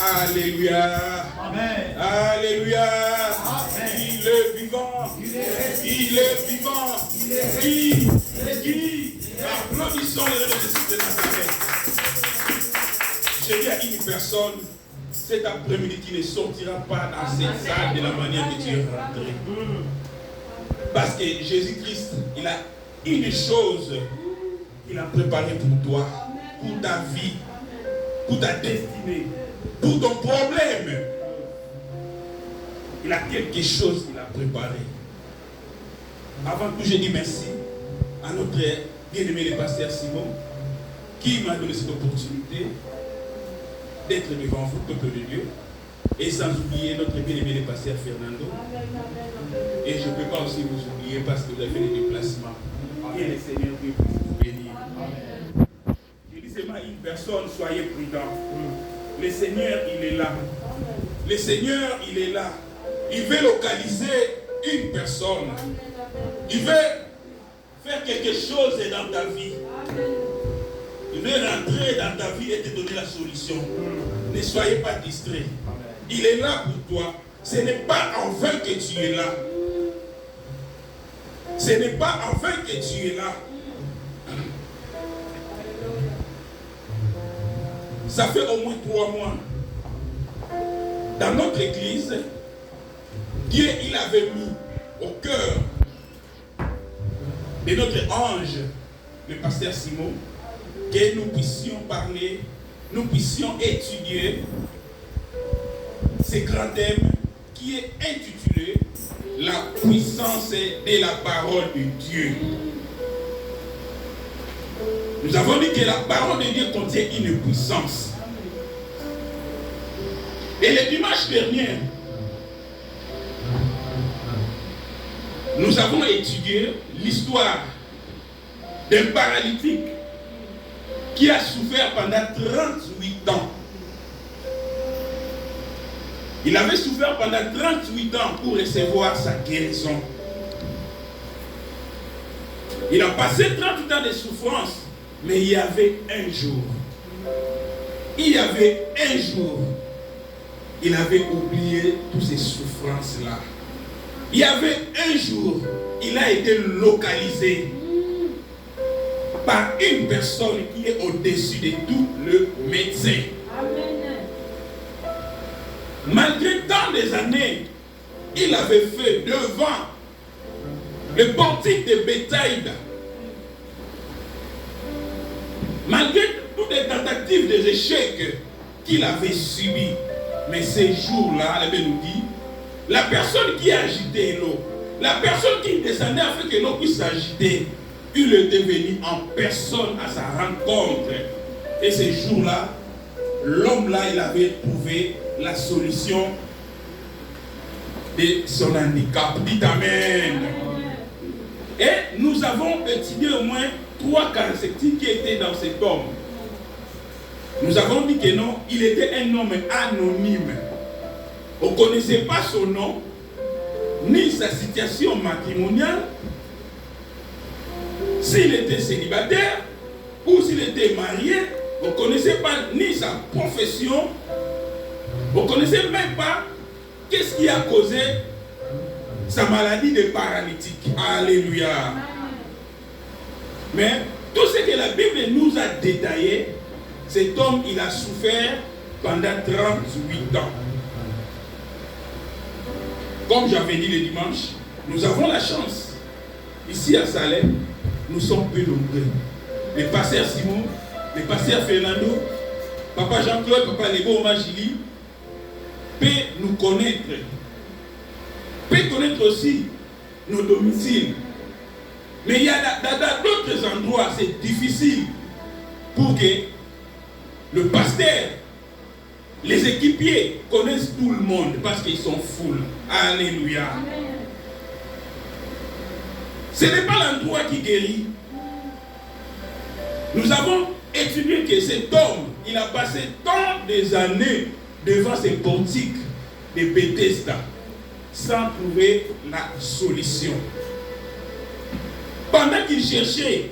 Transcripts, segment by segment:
Alléluia. Amen. Alléluia. Amen. Il est vivant. Il est vivant. Qui applaudissons le nom de Jésus de Nazareth. J'ai dit à une personne cet après-midi qui ne sortira pas dans cette salle de la manière que tu es rentré. Parce que Jésus-Christ, il a une chose qu'il a préparée pour toi, pour ta vie, pour ta destinée, pour ton problème. Il a quelque chose qu'il a préparé. Avant tout, je dis merci à notre bien-aimé le pasteur Simon qui m'a donné cette opportunité d'être devant vous, peuple de Dieu, et sans oublier notre bien-aimé le pasteur Fernando. Et je ne peux pas aussi vous oublier parce que vous avez fait des déplacements. Et le Seigneur Dieu puisse vous bénir. Je dis seulement à une personne, soyez prudents. Le Seigneur, il est là. Le Seigneur, il est là. Il veut localiser une personne. Il veut faire quelque chose dans ta vie. Il veut rentrer dans ta vie et te donner la solution. Ne soyez pas distraits. Il est là pour toi. Ce n'est pas en vain que tu es là. Ce n'est pas en vain que tu es là. Ça fait au moins 3 mois. Dans notre église, Dieu il avait mis au cœur de notre ange, le pasteur Simon, que nous puissions parler, nous puissions étudier ce grand thème qui est intitulé La puissance de la parole de Dieu. Nous avons dit que la parole de Dieu contient une puissance. Et le dimanche dernier, nous avons étudié l'histoire d'un paralytique qui a souffert pendant 38 ans. Il avait souffert pendant 38 ans pour recevoir sa guérison. Il a passé 38 ans de souffrance, mais il y avait un jour. Il avait oublié toutes ces souffrances-là. Il y avait un jour, il a été localisé par une personne qui est au-dessus de tout, le médecin. Malgré tant des années, il avait fait devant le portique de Bethsaïda. Malgré toutes les tentatives des échecs qu'il avait subis. Mais ces jours-là, la Bible nous dit, la personne qui agitait l'eau, la personne qui descendait afin que l'eau puisse s'agiter, il était venu en personne à sa rencontre. Et ces jours-là, l'homme-là, il avait trouvé la solution de son handicap. Dites Amen. Et nous avons étudié au moins 3 caractéristiques qui étaient dans cet homme. Nous avons dit que non, il était un homme anonyme. On ne connaissait pas son nom, ni sa situation matrimoniale, s'il était célibataire ou s'il était marié. On ne connaissait pas ni sa profession. On ne connaissait même pas qu'est-ce qui a causé sa maladie de paralytique. Alléluia. Mais tout ce que la Bible nous a détaillé, cet homme, il a souffert pendant 38 ans. Comme j'avais dit le dimanche, nous avons la chance. Ici à Salem, nous sommes peu nombreux. Le pasteur Simon, le pasteur Fernando, papa Jean-Claude, papa Lebo Omagili, peut nous connaître. Peut connaître aussi nos domiciles. Mais il y a dans d'autres endroits, c'est difficile pour que le pasteur, les équipiers connaissent tout le monde parce qu'ils sont full. Alléluia. Amen. Ce n'est pas l'endroit qui guérit. Nous avons étudié que cet homme, il a passé tant des années devant ces portiques de Bethesda sans trouver la solution. Pendant qu'il cherchait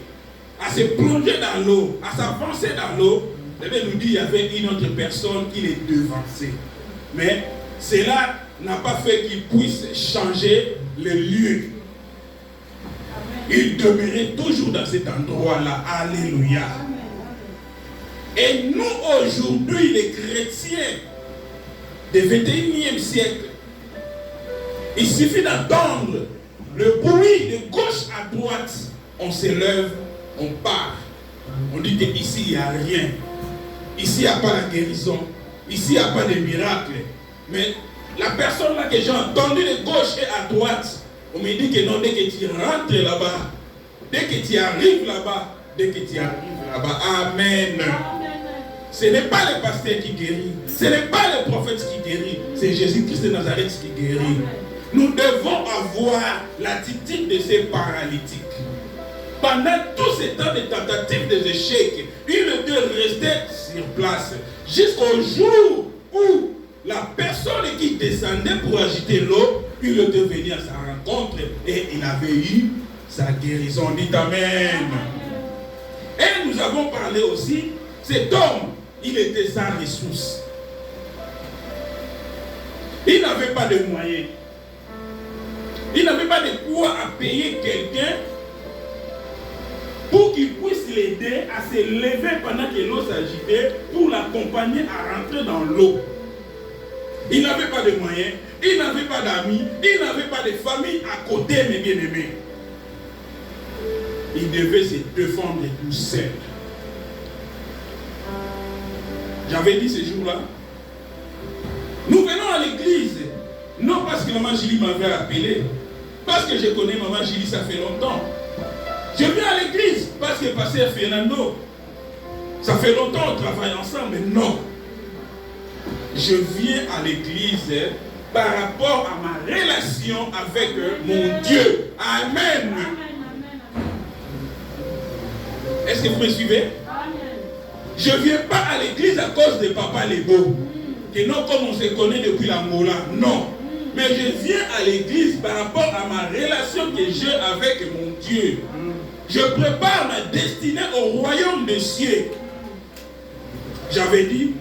à se plonger dans l'eau, à s'avancer dans l'eau, la Bible nous dit qu'il y avait une autre personne qui les devançait. Mais cela n'a pas fait qu'il puisse changer le lieu. Il demeurait toujours dans cet endroit-là. Alléluia. Et nous, aujourd'hui, les chrétiens du 21e siècle, il suffit d'entendre le bruit de gauche à droite. On se lève, on part. On dit qu'ici, il n'y a rien. Ici, il n'y a pas la guérison. Ici, il n'y a pas de miracle. Mais la personne là que j'ai entendue de gauche et à droite, on me dit que non, dès que tu rentres là-bas, dès que tu arrives là-bas, Amen. Ce n'est pas le pasteur qui guérit. Ce n'est pas le prophète qui guérit. C'est Jésus-Christ de Nazareth qui guérit. Nous devons avoir l'attitude de ces paralytiques. Pendant tous ces temps de tentatives, des échecs, il était resté sur place. Jusqu'au jour où la personne qui descendait pour agiter l'eau, il était venu à sa rencontre et il avait eu sa guérison. Dites Amen. Et nous avons parlé aussi, cet homme, il était sans ressources. Il n'avait pas de moyens. Il n'avait pas de quoi à payer quelqu'un pour qu'il puisse l'aider à se lever pendant que l'eau s'agitait, pour l'accompagner à rentrer dans l'eau. Il n'avait pas de moyens, il n'avait pas d'amis, il n'avait pas de famille à côté, mes bien-aimés. Il devait se défendre tout seul. J'avais dit ce jour-là, nous venons à l'église, non parce que maman Julie m'avait appelé, parce que je connais maman Julie, ça fait longtemps. Je viens à l'église parce que pasteur Fernando, ça fait longtemps qu'on travaille ensemble, mais non. Je viens à l'église par rapport à ma relation avec mon Dieu. Amen. Est-ce que vous me suivez? Je ne viens pas à l'église à cause de Papa Lebo. Que non, comme on se connaît depuis l'Angola. Non. Mais je viens à l'église par rapport à ma relation que j'ai avec mon Dieu. Je prépare ma destinée au royaume des cieux. J'avais dit,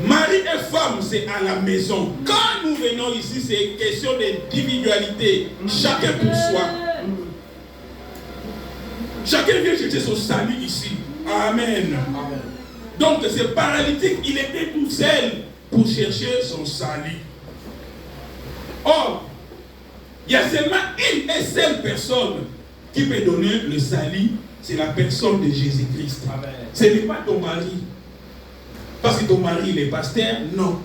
mari et femme, c'est à la maison. Quand nous venons ici, c'est une question d'individualité. Chacun pour soi. Chacun vient chercher son salut ici. Amen. Donc, ce paralytique, il était tout seul pour chercher son salut. Or, il y a seulement une et seule personne qui peut donner le salut, c'est la personne de Jésus-Christ. Ce n'est pas ton mari. Parce que ton mari, il est pasteur, non.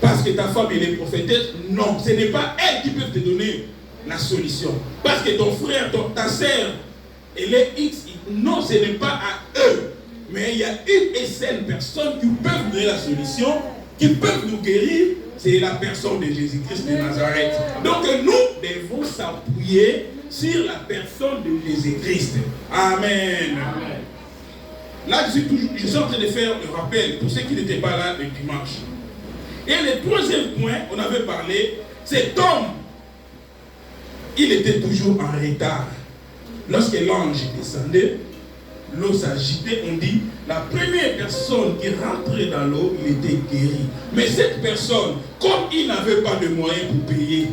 Parce que ta femme, elle est prophétesse, non. Ce n'est pas elle qui peut te donner la solution. Parce que ton frère, ta sœur, elle est X. Non, ce n'est pas à eux. Mais il y a une et seule personne qui peut donner la solution, qui peut nous guérir, c'est la personne de Jésus-Christ de Nazareth. Donc nous devons s'appuyer sur la personne de Jésus-Christ. Amen. Là, je suis en train de faire le rappel pour ceux qui n'étaient pas là le dimanche. Et le troisième point, on avait parlé, cet homme, il était toujours en retard. Lorsque l'ange descendait, l'eau s'agitait, on dit, la première personne qui rentrait dans l'eau, il était guéri. Mais cette personne, comme il n'avait pas de moyens pour payer,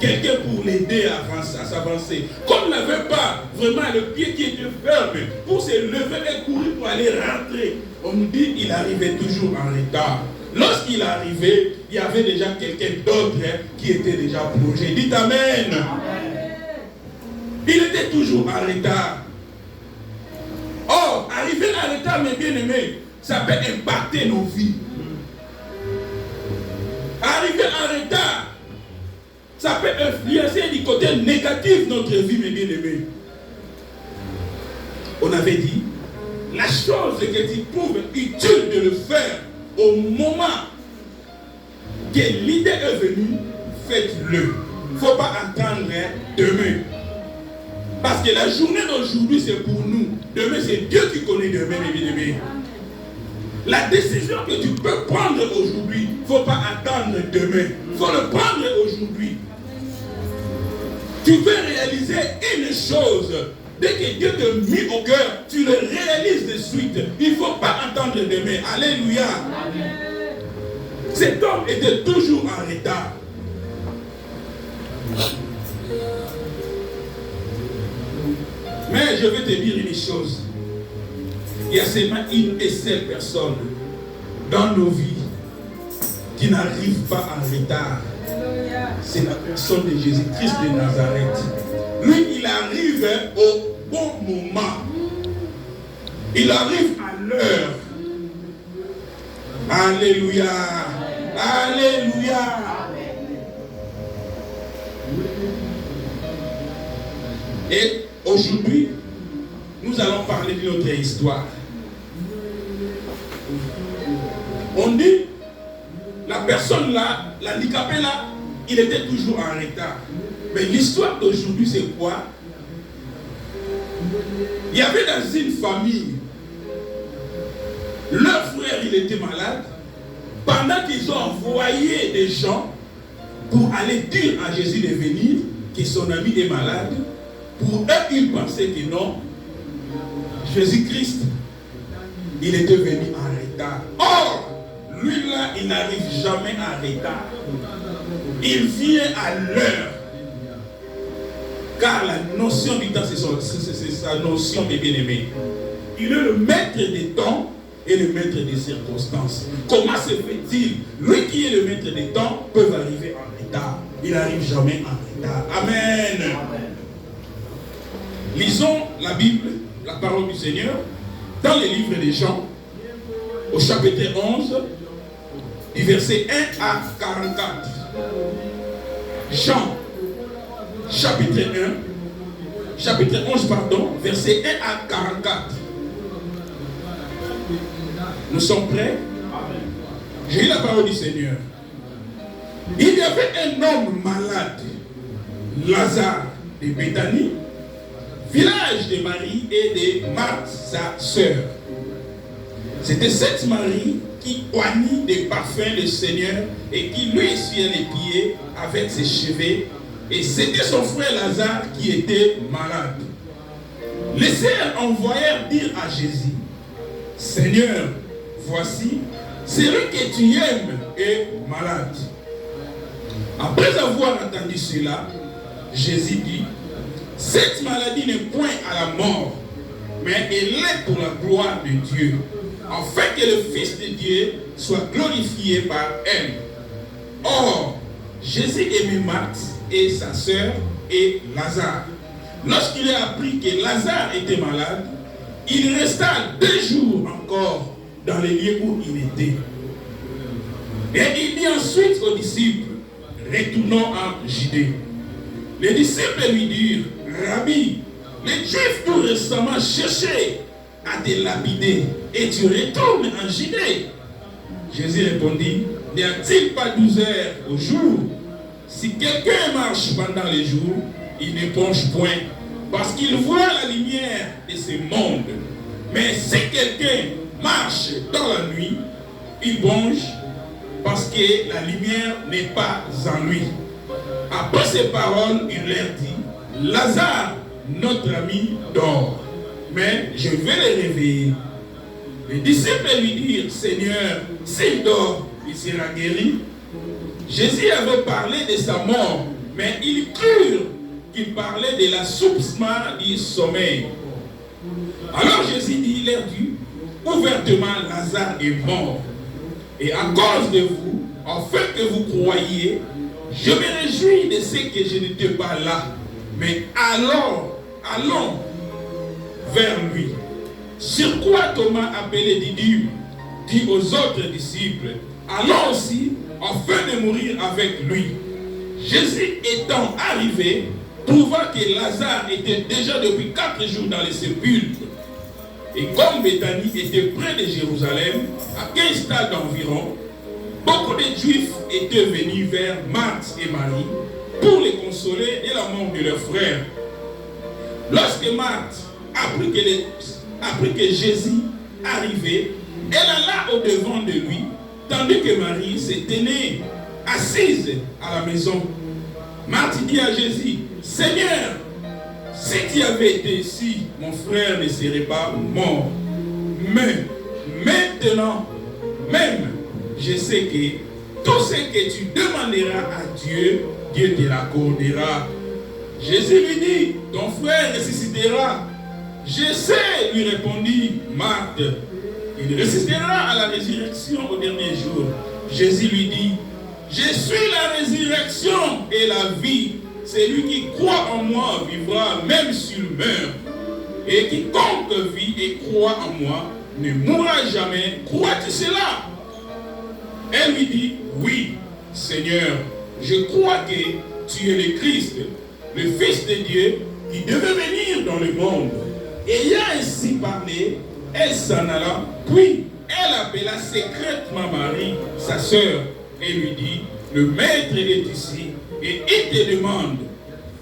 quelqu'un pour l'aider à s'avancer, comme il n'avait pas vraiment le pied qui était ferme pour se lever et courir pour aller rentrer, on nous dit qu'il arrivait toujours en retard. Lorsqu'il arrivait, il y avait déjà quelqu'un d'autre qui était déjà plongé. Dites Amen. Il était toujours en retard. Or, arriver en retard, mes bien-aimés, ça peut impacter nos vies. Arriver en retard, ça peut influencer du côté négatif notre vie, mes bien-aimés. On avait dit, la chose que tu trouves utile de le faire au moment que l'idée est venue, faites-le. Il ne faut pas attendre demain. Parce que la journée d'aujourd'hui, c'est pour nous. Demain, c'est Dieu qui connaît demain, mes bien-aimés. La décision que tu peux prendre aujourd'hui, il ne faut pas attendre demain. Il faut le prendre aujourd'hui. Tu veux réaliser une chose, Dès que Dieu te met au cœur, tu le réalises de suite. Il ne faut pas attendre demain. Alléluia. Amen. Cet homme était toujours en retard. Mais je vais te dire une chose. Il y a seulement une et seule personne dans nos vies qui n'arrive pas en retard. C'est la personne de Jésus-Christ de Nazareth. Lui, il arrive au bon moment. Il arrive à l'heure. Alléluia. Alléluia. Et aujourd'hui, nous allons parler de notre histoire. On dit, la personne là, l'handicapé là, il était toujours en retard. Mais l'histoire d'aujourd'hui, c'est quoi? Il y avait dans une famille, leur frère, il était malade. Pendant qu'ils ont envoyé des gens pour aller dire à Jésus de venir, que son ami est malade, pour eux, ils pensaient que non, Jésus-Christ, il était venu en retard. Or, lui là, il n'arrive jamais en retard. Il vient à l'heure. Car la notion du temps, c'est sa notion, mes bien-aimés. Il est le maître des temps et le maître des circonstances. Comment se fait-il? Lui qui est le maître des temps peut arriver en retard. Il n'arrive jamais en retard. Amen. Amen. Lisons la Bible, la parole du Seigneur, dans le livre des Jean, au chapitre 11, du verset 1 à 44. Jean, chapitre 11, verset 1 à 44. Nous sommes prêts? J'ai eu la parole du Seigneur. Il y avait un homme malade, Lazare de Béthanie, village de Marie et de Marthe, sa sœur. C'était cette Marie qui oignit des parfums du Seigneur et qui lui essuyait les pieds avec ses cheveux. Et c'était son frère Lazare qui était malade. Les sœurs envoyèrent dire à Jésus, Seigneur, voici, celui que tu aimes est malade. Après avoir entendu cela, Jésus dit, cette maladie n'est point à la mort, mais elle est pour la gloire de Dieu, afin que le Fils de Dieu soit glorifié par elle. Or, Jésus aimait Marthe et sa sœur et Lazare. Lorsqu'il a appris que Lazare était malade, il resta 2 jours encore dans les lieux où il était. Et il dit ensuite aux disciples, retournons en Judée. Les disciples lui dirent, Rabbi, les Juifs tout récemment cherchaient à te lapider et tu retournes en Judée. Jésus répondit, n'y a-t-il pas 12 heures au jour? Si quelqu'un marche pendant les jours, il ne penche point, parce qu'il voit la lumière de ce monde. Mais si quelqu'un marche dans la nuit, il penche, parce que la lumière n'est pas en lui. Après ces paroles, il leur dit, Lazare, notre ami, dort, mais je vais le réveiller. Les disciples lui dirent, Seigneur, s'il dort, il sera guéri. Jésus avait parlé de sa mort, mais ils crurent qu'il parlait de l'assoupissement du sommeil. Alors Jésus leur dit, ouvertement, Lazare est mort. Et à cause de vous, afin que vous croyiez, je me réjouis de ce que je n'étais pas là. Mais allons vers lui. Sur quoi Thomas, appelé Didyme, dit aux autres disciples, allons aussi, afin de mourir avec lui. Jésus étant arrivé, trouva que Lazare était déjà depuis 4 jours dans les sépulcres. Et comme Béthanie était près de Jérusalem, à 15 stades d'environ, beaucoup de Juifs étaient venus vers Marthe et Marie pour les consoler de la mort de leur frère. Lorsque Marthe apprit que Jésus arrivait, elle alla au-devant de lui, tandis que Marie se tenait assise à la maison. Marthe dit à Jésus, Seigneur, Si tu avais été ici, mon frère ne serait pas mort. Mais maintenant, même, je sais que tout ce que tu demanderas à Dieu, Dieu te l'accordera. Jésus lui dit, ton frère ressuscitera. Je sais, lui répondit Marthe. Il ressuscitera à la résurrection au dernier jour. Jésus lui dit, je suis la résurrection et la vie. Celui qui croit en moi vivra même s'il meurt. Et quiconque vit et croit en moi ne mourra jamais. Crois-tu cela? Elle lui dit, oui, Seigneur, je crois que tu es le Christ, le Fils de Dieu, qui devait venir dans le monde. Ayant ainsi parlé, elle s'en alla, puis elle appela secrètement Marie, sa sœur, et lui dit, le maître est ici, et il te demande.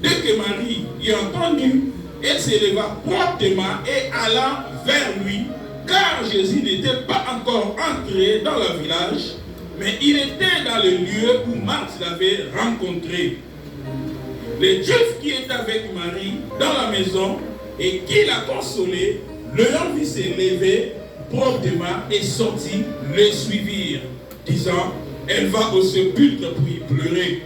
Dès que Marie y entendu, elle s'éleva promptement et alla vers lui, car Jésus n'était pas encore entré dans le village, mais il était dans le lieu où Marthe l'avait rencontré. Les Juifs qui étaient avec Marie dans la maison et qui la consolaient, l'ayant vu se lever promptement et sortir, le suivirent, disant, elle va au sépulcre pour y pleurer.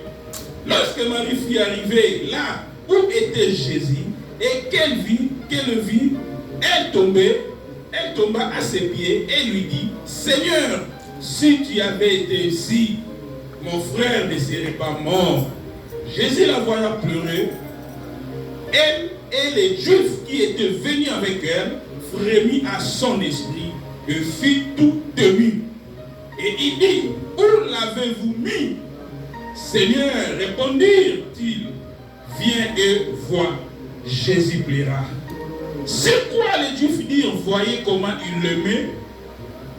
Lorsque Marie fut arrivée là où était Jésus et qu'elle le vit, elle tomba à ses pieds et lui dit, Seigneur, si tu avais été ici, mon frère ne serait pas mort. Jésus la voyant pleurer, elle et les Juifs qui étaient venus avec elle frémit à son esprit et fit tout ému. Et il dit, où l'avez-vous mis? Seigneur, répondirent-ils, viens et vois. Jésus plaira. C'est quoi les Juifs dirent, voyez comment il l'aimait.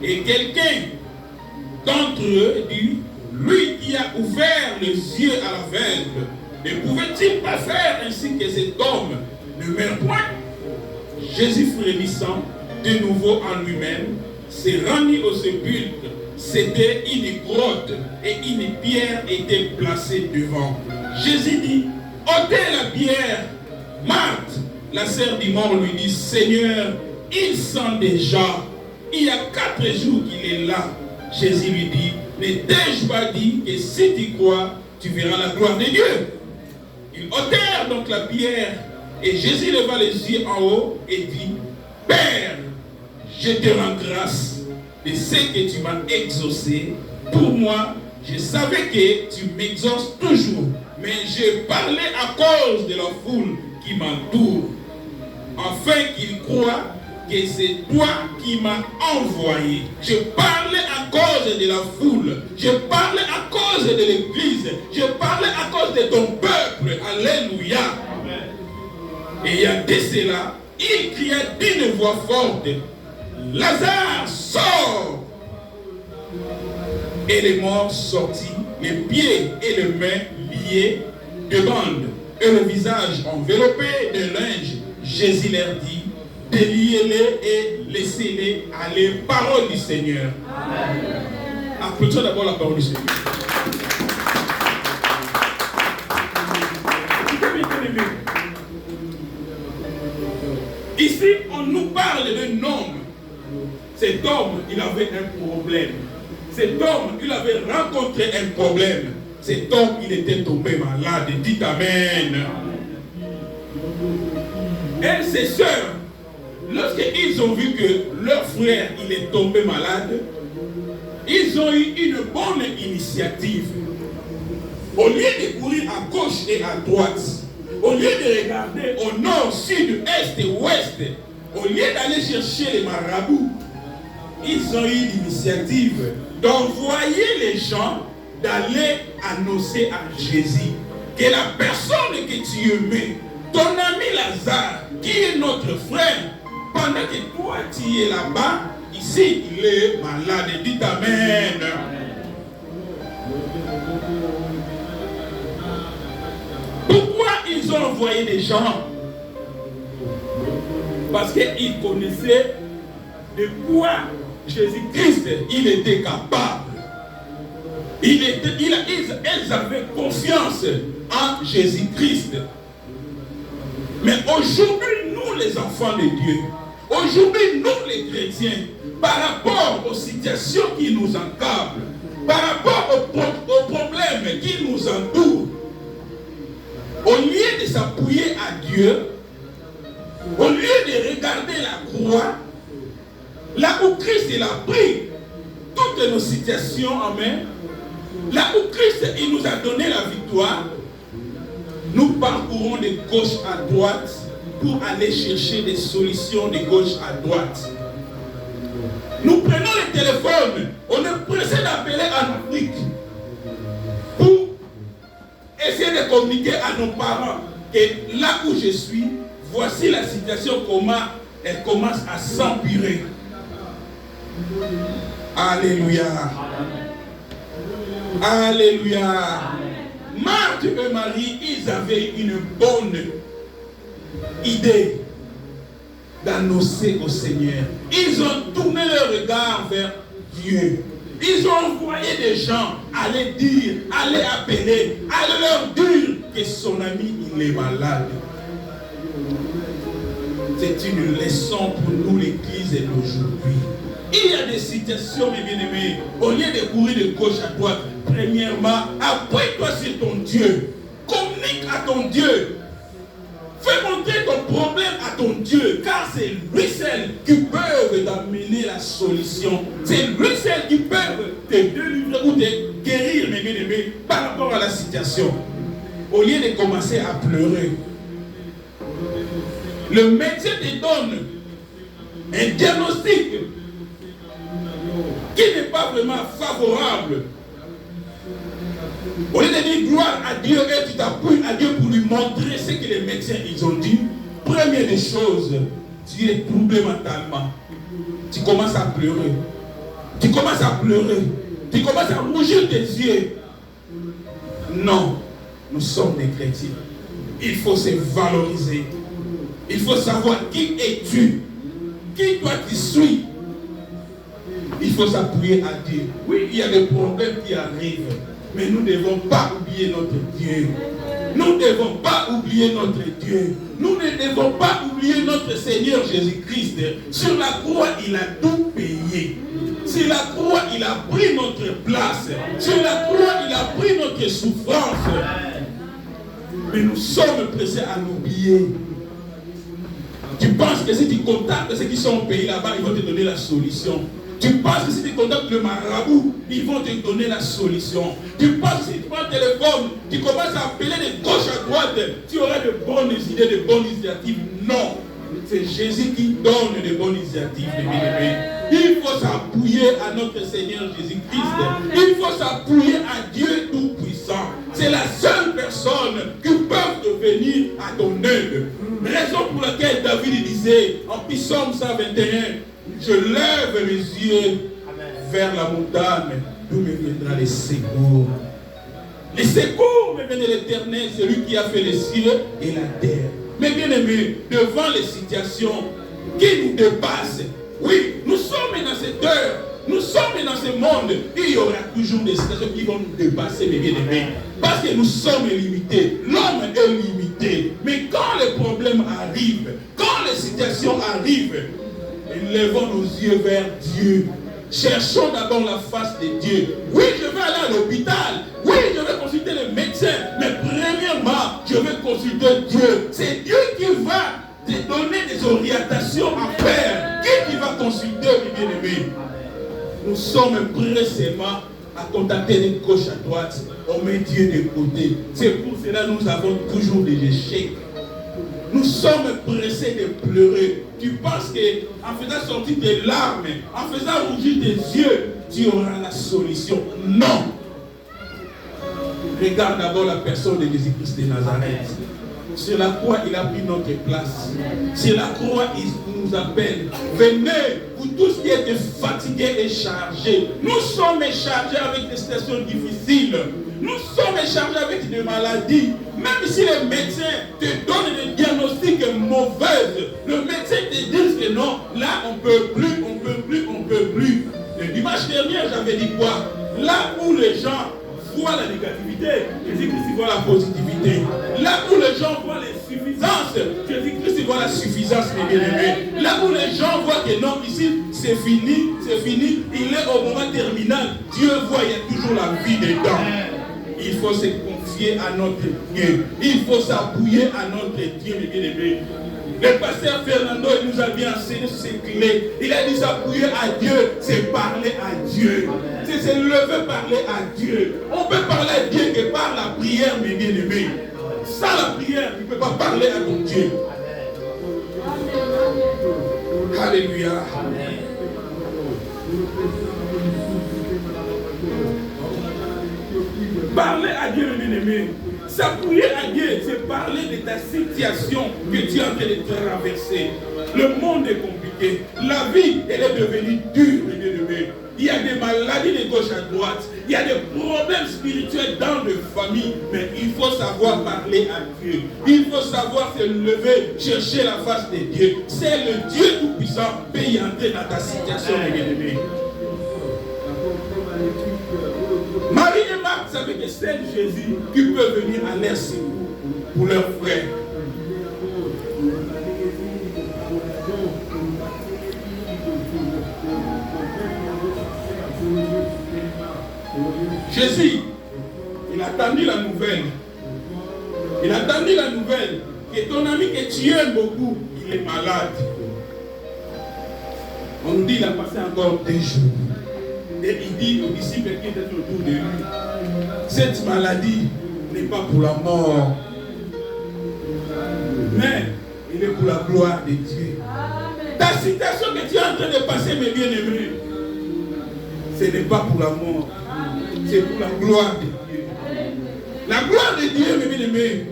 Et quelqu'un d'entre eux dit, lui qui a ouvert les yeux à l'aveugle, ne pouvait-il pas faire ainsi que cet homme ne meurt point? Jésus frémissant de nouveau en lui-même, s'est rendu au sépulcre. C'était une grotte et une pierre était placée devant. Jésus dit, ôtez la pierre. Marthe, la sœur du mort, lui dit, Seigneur, il sent déjà. Il y a 4 jours qu'il est là. Jésus lui dit, ne t'ai-je pas dit que si tu crois, tu verras la gloire de Dieu? Ils ôtèrent donc la pierre et Jésus leva les yeux en haut et dit, Père, je te rends grâce de ce que tu m'as exaucé. Pour moi, je savais que tu m'exauces toujours, mais je parlais à cause de la foule qui m'entoure, afin qu'ils croient que c'est toi qui m'as envoyé. Je parlais à cause de la foule, je parlais à cause de l'église, je parlais à cause de ton peuple. Alléluia. Amen. Et il y a de cela, il cria d'une voix forte, Lazare, sort! Et les morts sortis, les pieds et les mains liés de bandes, et le visage enveloppé de linge. Jésus leur dit, déliez-les et laissez-les aller. Parole du Seigneur. Amen. Applaudissons d'abord la parole du Seigneur. Ici, on nous parle d'un homme. Cet homme, il avait un problème. Cet homme, il avait rencontré un problème. Cet homme, il était tombé malade. Dites Amen. Et ses sœurs, lorsqu'ils ont vu que leur frère, il est tombé malade, ils ont eu une bonne initiative. Au lieu de courir à gauche et à droite, au lieu de regarder au nord, sud, est et ouest, au lieu d'aller chercher les marabouts, ils ont eu l'initiative d'envoyer les gens d'aller annoncer à Jésus que la personne que tu aimais, ton ami Lazare, qui est notre frère, pendant que toi tu es là-bas, ici il est malade. Dites Amen. Pourquoi ils ont envoyé des gens? Parce qu'ils connaissaient de quoi Jésus-Christ il était capable. Elles avaient confiance en Jésus-Christ. Mais aujourd'hui, nous les enfants de Dieu, aujourd'hui, nous les chrétiens, par rapport aux situations qui nous encablent, par rapport aux problèmes qui nous entourent, au lieu de s'appuyer à Dieu, au lieu de regarder la croix, là où Christ il a pris toutes nos situations en main, là où Christ il nous a donné la victoire, nous parcourons de gauche à droite pour aller chercher des solutions de gauche à droite. Nous prenons le téléphone, on est pressé d'appeler en Afrique pour essayer de communiquer à nos parents que là où je suis, voici la situation, comment elle commence à s'empirer. Alléluia. Alléluia. Marthe et Marie, ils avaient une bonne idée d'annoncer au Seigneur. Ils ont tourné leur regard vers Dieu. Ils ont envoyé des gens aller dire, aller appeler, aller leur dire que son ami il est malade. C'est une leçon pour nous, l'Église d'aujourd'hui. Il y a des situations, mes bien-aimés, au lieu de courir de gauche à droite, premièrement, appuie-toi sur ton Dieu. Communique à ton Dieu. Fais montrer ton problème à ton Dieu, car c'est lui seul qui peut t'amener la solution. C'est lui seul qui peut te délivrer ou te guérir, mes bien-aimés, par rapport à la situation. Au lieu de commencer à pleurer, le médecin te donne un diagnostic qui n'est pas vraiment favorable. Au lieu de dire gloire à Dieu et tu t'appuies à Dieu pour lui montrer ce que les médecins ils ont dit, première des choses, tu es troublé mentalement. Tu commences à pleurer. Tu commences à pleurer. Tu commences à rougir tes yeux. Non, nous sommes des chrétiens. Il faut se valoriser. Il faut savoir qui es-tu. Qui toi tu suis. Il faut s'appuyer à Dieu. Oui, il y a des problèmes qui arrivent. Mais nous ne devons pas oublier notre Dieu. Nous ne devons pas oublier notre Dieu. Nous ne devons pas oublier notre Seigneur Jésus-Christ. Sur la croix, il a tout payé. Sur la croix, il a pris notre place. Sur la croix, il a pris notre souffrance. Mais nous sommes pressés à l'oublier. Tu penses que si tu contactes ceux qui sont au pays là-bas, ils vont te donner la solution. Tu penses que si tu contactes le marabout, ils vont te donner la solution. Tu penses que si tu prends le téléphone, tu commences à appeler de gauche à droite, tu auras de bonnes idées, de bonnes initiatives. Non. C'est Jésus qui donne de bonnes initiatives, mes bien-aimés. Il faut s'appuyer à notre Seigneur Jésus-Christ. Il faut s'appuyer à Dieu Tout-Puissant. C'est la seule personne qui peut venir à ton aide. Raison pour laquelle David disait en Psaume 121, je lève mes yeux vers la montagne, d'où me viendra les secours. Les secours me viennent de l'Éternel, celui qui a fait les cieux et la terre. Mais bien aimés, devant les situations qui nous dépassent, oui, nous sommes dans cette heure, nous sommes dans ce monde, il y aura toujours des situations qui vont nous dépasser, mes bien-aimés. Parce que nous sommes limités, l'homme est limité. Mais quand les problèmes arrivent, quand les situations arrivent, levons nos yeux vers Dieu. Cherchons d'abord la face de Dieu. Oui, je vais aller à l'hôpital. Oui, je vais consulter le médecin. Mais premièrement, je vais consulter Dieu. C'est Dieu qui va te donner des orientations à faire. Qui va consulter, mes bien-aimés? Nous sommes pressément à contacter de gauche à droite. On met Dieu de côté. C'est pour cela que nous avons toujours des échecs. Nous sommes pressés de pleurer. Tu penses qu'en faisant sortir des larmes, en faisant rougir tes yeux, tu auras la solution. Non. Regarde d'abord la personne de Jésus-Christ de Nazareth. Sur la croix, il a pris notre place. Sur la croix, il nous appelle. Venez, vous tous qui êtes fatigués et chargés. Nous sommes chargés avec des situations difficiles. Nous sommes chargés avec des maladies. Même si les médecins te donnent des diagnostics mauvais, le médecin te dit que non, là on ne peut plus, on ne peut plus, on ne peut plus. Le dimanche dernier, j'avais dit quoi? Là où les gens voient la négativité, Jésus-Christ voit la positivité. Là où les gens voient les suffisance. Jésus-Christ voit la suffisance, mes bien-aimés. Là où les gens voient que non, ici, c'est fini, il est au moment terminal. Dieu voit, il y a toujours la vie dedans. Il faut se confier à notre Dieu. Il faut s'appuyer à notre Dieu, mes bien-aimés. Le pasteur Fernando il nous a bien enseigné sur ces clés. Il a dit s'appuyer à Dieu, c'est parler à Dieu. C'est se lever parler à Dieu. On peut parler à Dieu que par la prière, mes bien-aimés. Sans la prière, tu ne peux pas parler à ton Dieu. Alléluia. Parler à Dieu, mes bien-aimés. S'appuyer à Dieu, c'est parler de ta situation que tu es en train de traverser. Le monde est compliqué. La vie, elle est devenue dure, mes bien-aimés. Il y a des maladies de gauche à droite. Il y a des problèmes spirituels dans les familles. Mais il faut savoir parler à Dieu. Il faut savoir se lever, chercher la face de Dieu. C'est le Dieu Tout-Puissant qui peut y entrer dans ta situation, mes bien-aimés. Marie et Marthe savaient que c'est Jésus qui peut venir à leur secours pour leurs frères. Jésus, il a attendu la nouvelle. Il a attendu la nouvelle que ton ami que tu aimes beaucoup, il est malade. On nous dit qu'il a passé encore 2 jours. Et il dit aux disciples qui étaient autour de lui, cette maladie n'est pas pour la mort, mais il est pour la gloire de Dieu. Ta situation que tu es en train de passer, mes bien-aimés, ce n'est pas pour la mort, c'est pour la gloire de Dieu. La gloire de Dieu, mes bien-aimés,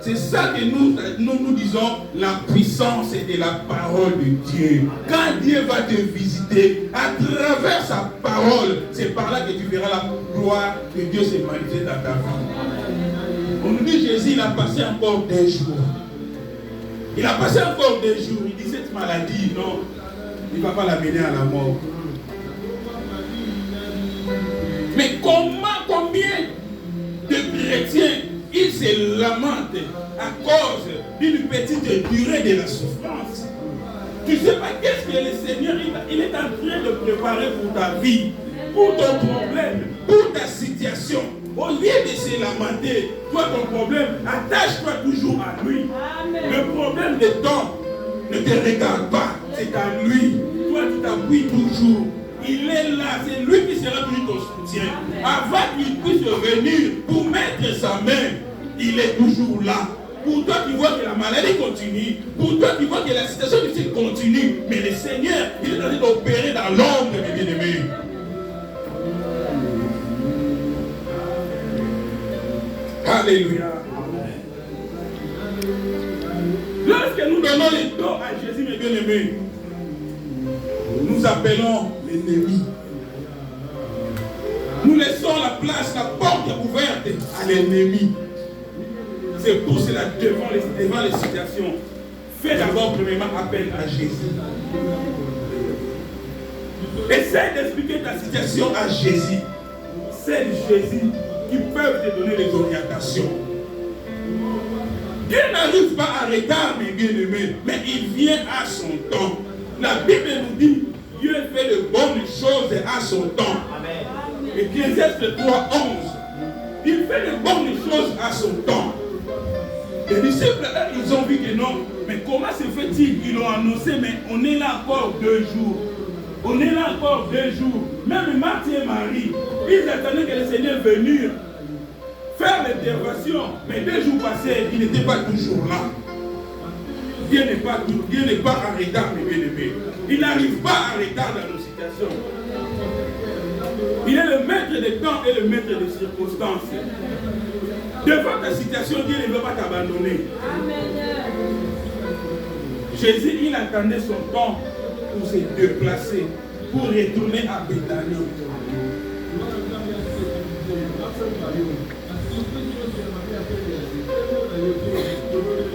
c'est ça que nous disons, la puissance de la parole de Dieu. Quand Dieu va te visiter, à travers sa parole, c'est par là que tu verras la gloire de Dieu se manifester dans ta vie. On nous dit Jésus, il a passé encore 2 jours. Il a passé encore 2 jours. Il dit cette maladie, non, il ne va pas l'amener à la mort. Mais combien de chrétiens ils se lamentent à cause d'une petite durée de la souffrance. Tu ne sais pas qu'est-ce que le Seigneur il est en train de préparer pour ta vie, pour ton problème, pour ta situation. Au lieu de se lamenter, toi ton problème, attache-toi toujours à lui. Amen. Le problème de temps ne te regarde pas, c'est à lui. Toi tu t'appuies toujours. Il est là, c'est lui qui sera toujours ton soutien. Avant qu'il puisse venir pour mettre sa main, il est toujours là. Pour toi qui vois que la maladie continue, pour toi qui vois que la situation difficile continue, mais le Seigneur, il est en train d'opérer dans l'ombre, mes bien-aimés. Alléluia. Lorsque nous donnons les dons à Jésus, mes bien-aimés, nous appelons l'ennemi. Nous laissons la place, la porte ouverte à l'ennemi. C'est pour cela, devant les situations, fais d'abord premièrement appel à Jésus. Essaye d'expliquer ta situation à Jésus. C'est Jésus qui peut te donner les orientations. Dieu n'arrive pas à retard, mes bien-aimés, mais il vient à son temps. La Bible nous dit, Dieu fait de bonnes choses à son temps. Ecclésiaste 3:11. Il fait de bonnes choses à son temps. Les disciples, ils ont vu que non. Mais comment se fait-il? Ils l'ont annoncé, mais on est là encore 2 jours. On est là encore 2 jours. Même Marthe et Marie, ils attendaient que le Seigneur venu faire l'intervention. Mais 2 jours passés, il n'était pas toujours là. Dieu n'est pas en retard, mes bien-aimés. Il n'arrive pas en retard dans nos situations. Il est le maître des temps et le maître des circonstances. Devant ta situation, Dieu ne veut pas t'abandonner. Jésus, il attendait son temps pour se déplacer, pour retourner à Béthanie.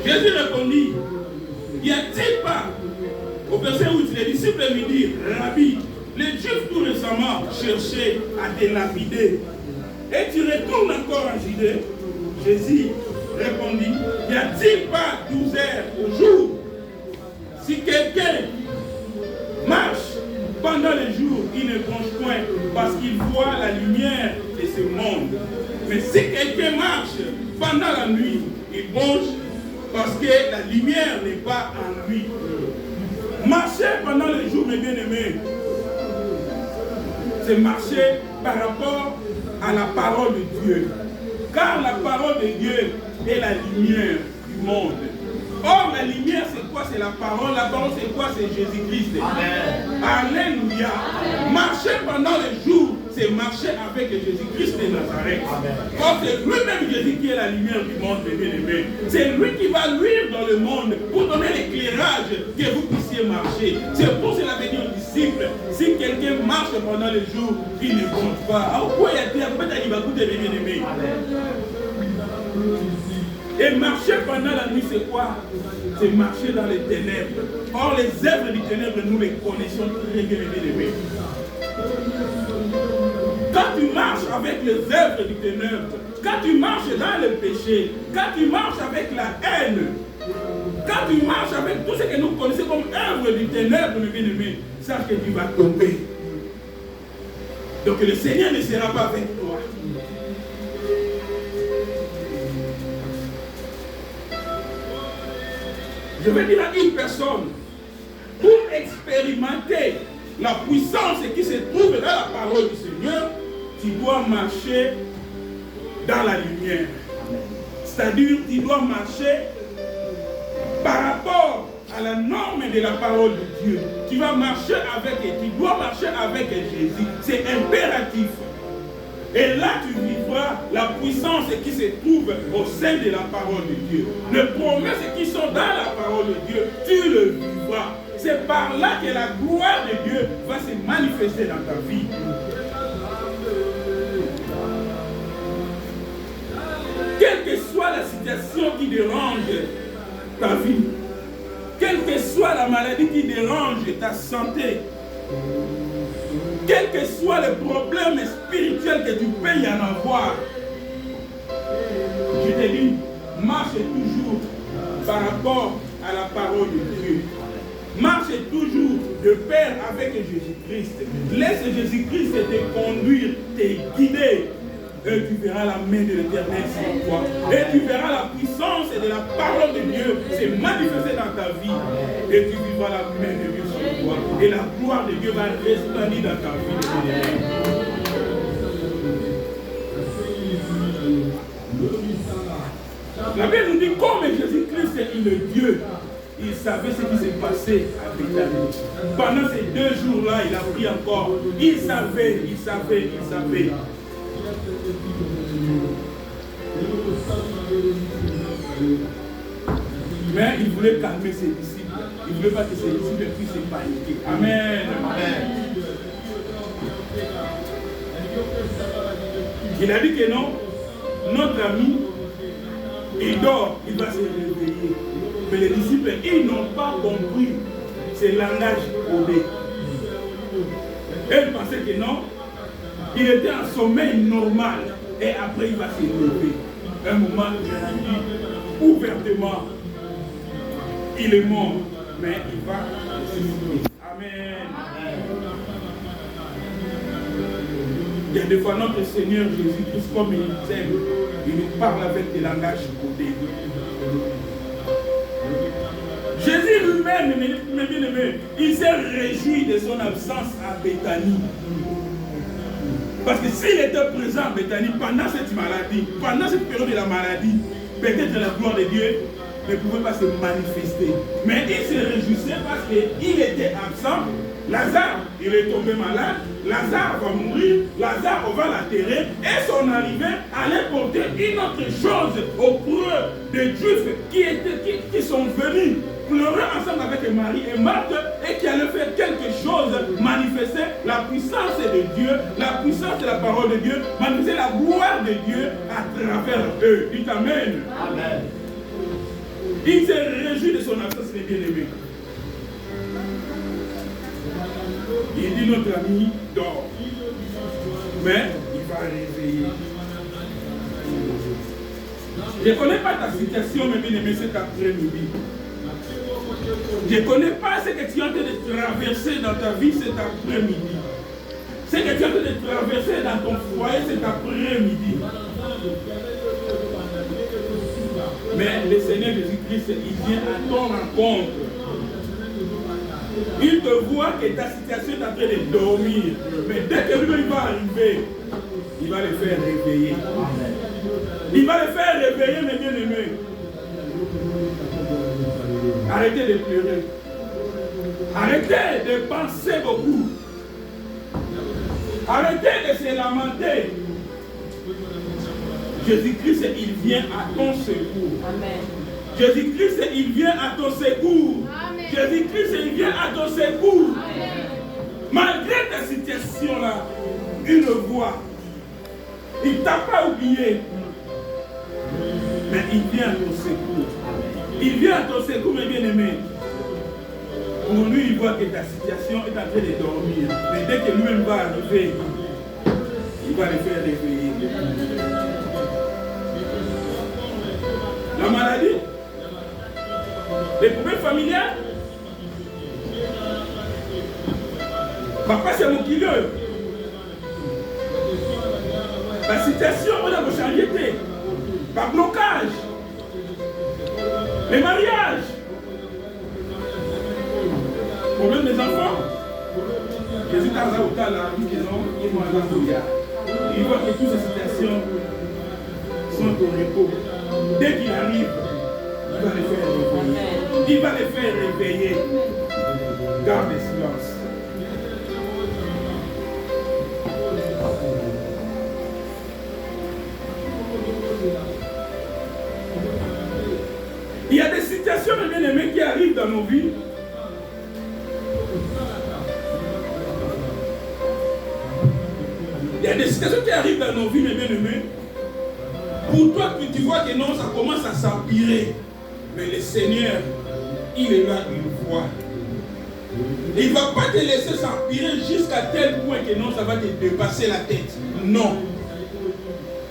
Jésus répondit, y a-t-il pas, au verset 8, les disciples lui disent, Rabbi, les Juifs tout récemment cherchaient à te lapider. Et tu retournes encore en Judée. Jésus répondit, n'y a-t-il pas 12 heures au jour? Si quelqu'un marche pendant le jour, il ne bronche point parce qu'il voit la lumière de ce monde. Mais si quelqu'un marche pendant la nuit, il bronche parce que la lumière n'est pas en lui. Marcher pendant le jour, mes bien-aimés, c'est marcher par rapport à la parole de Dieu. Car la parole de Dieu est la lumière du monde. Or, la lumière, c'est quoi? C'est la parole. La parole, c'est quoi? C'est Jésus-Christ. Alléluia. Marcher pendant le jour, c'est marcher avec Jésus-Christ de Nazareth. Or, c'est lui-même Jésus qui est la lumière du monde, mes bien-aimés. C'est lui qui va luire dans le monde pour donner l'éclairage que vous puissiez marcher. C'est pour cela que dit aux disciples, si quelqu'un marche pendant le jour, il ne compte pas. Alors, quoi il y a dit? Mes bien-aimés. Et marcher pendant la nuit, c'est quoi? C'est marcher dans les ténèbres. Or, les œuvres du ténèbre, nous les connaissons très bien, mes aimés. Quand tu marches avec les œuvres du ténèbre, quand tu marches dans le péché, quand tu marches avec la haine, quand tu marches avec tout ce que nous connaissons comme œuvre du ténèbre, mes bien-aimés, sache que tu vas tomber. Donc le Seigneur ne sera pas avec toi. Je vais dire à une personne, pour expérimenter la puissance qui se trouve dans la parole du Seigneur, tu dois marcher dans la lumière. C'est-à-dire, tu dois marcher par rapport à la norme de la parole de Dieu. Tu vas marcher avec, tu dois marcher avec Jésus. C'est impératif. Et là, tu vivras la puissance qui se trouve au sein de la parole de Dieu. Les promesses qui sont dans la parole de Dieu, tu le vivras. C'est par là que la gloire de Dieu va se manifester dans ta vie. Quelle que soit la situation qui dérange ta vie, quelle que soit la maladie qui dérange ta santé, quel que soit le problème spirituel que tu peux y en avoir, je te dis, marche toujours par rapport à la parole de Dieu. Marche toujours de pair avec Jésus-Christ. Laisse Jésus-Christ te conduire, te guider. Et tu verras la main de l'Éternel sur toi. Et tu verras la puissance de la parole de Dieu se manifester dans ta vie. Et tu vivras la main de Dieu sur toi. Et la gloire de Dieu va resplendir dans ta vie. La Bible nous dit comme Jésus-Christ est le Dieu. Il savait ce qui s'est passé à Béthanie. Pendant ces 2 jours-là, il a pris encore. Il savait. Mais il voulait calmer ses disciples. Il ne voulait pas que ses disciples puissent paniquer. Amen. Amen. Il a dit que non, notre ami, il dort, il va se réveiller. Mais les disciples, ils n'ont pas compris ce langage codé. Ils pensaient que non, il était en sommeil normal. Et après, il va se lever. Un moment, il a dit ouvertement, il est mort, mais il va se lever. Amen. Il y a des fois notre Seigneur Jésus-Christ, comme il nous aime, il nous parle avec des langages codés. Jésus lui-même, mes bien-aimés, il s'est réjoui de son absence à Béthanie. Parce que s'il était présent à Béthanie pendant cette maladie, pendant cette période de la maladie, peut-être la gloire de Dieu ne pouvait pas se manifester. Mais il se réjouissait parce qu'il était absent. Lazare, il est tombé malade. Lazare va mourir. Lazare, on va l'enterrer. Et son arrivée allait porter une autre chose auprès des Juifs qui sont venus pleurer ensemble avec Marie et Marthe et qui allaient faire quelque chose, manifester la puissance de Dieu, la puissance de la parole de Dieu, manifester la gloire de Dieu à travers eux. Dites Amen. Amen. Il s'est réjoui de son absence, les bien-aimés. Il dit notre ami dort. Mais il va réveiller. Je ne connais pas ta situation, mais bien aimé, cet après-midi. Je ne connais pas ce que tu es en train de traverser dans ta vie cet après-midi. Ce que tu es en train de traverser dans ton foyer cet après-midi. Mais le Seigneur Jésus-Christ, il vient à ton rencontre. Il te voit que ta situation est en train de dormir. Mais dès que lui va arriver, il va le faire réveiller. Il va le faire réveiller, mes bien-aimés. Arrêtez de pleurer. Arrêtez de penser beaucoup. Arrêtez de se lamenter. Jésus-Christ, il vient à ton secours. Amen. Jésus-Christ, il vient à ton secours. Jésus-Christ, il vient à ton secours. Amen. Malgré ta situation-là, il le voit. Il ne t'a pas oublié. Mais il vient à ton secours. Il vient à ton secours, mes bien-aimés. Pour lui, il voit que ta situation est en train de dormir. Mais dès que lui-même va arriver, il va le faire réveiller. La maladie, les problèmes familiales. Papa, c'est mon kilo. La situation, on a changé. Par blocage. Les mariages. Problème des enfants. Jésus t'a là où t'as la vie qu'ils ont, ils vont à la. Il voit que toutes ces situations sont au repos. Dès qu'il arrive, il va les faire réveiller. Il va les faire réveiller. Garde le silence. Il y a des situations, mes bien-aimés, qui arrivent dans nos vies. Il y a des situations qui arrivent dans nos vies, mes bien-aimés. Pour toi, tu vois que non, ça commence à s'empirer. Mais le Seigneur, il est là une fois. Il ne va pas te laisser s'empirer jusqu'à tel point que non, ça va te dépasser la tête. Non.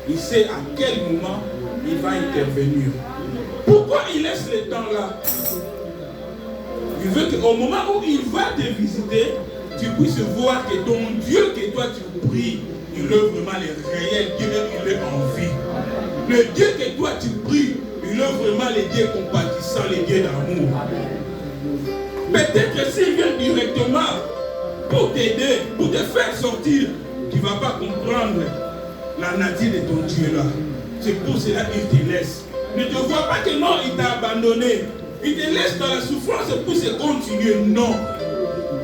Il sait à quel moment il va intervenir. Pourquoi il laisse le temps là? Il veut qu'au moment où il va te visiter, tu puisses voir que ton Dieu que toi tu pries, il est vraiment le réel Dieu, il est en vie. Le Dieu que toi tu pries, il est vraiment le Dieu compatissant, le Dieu d'amour. Peut-être que s'il vient directement pour t'aider, pour te faire sortir, tu ne vas pas comprendre la nature de ton Dieu là. C'est pour cela qu'il te laisse. Ne te vois pas que non, il t'a abandonné. Il te laisse dans la souffrance pour se continuer. Non.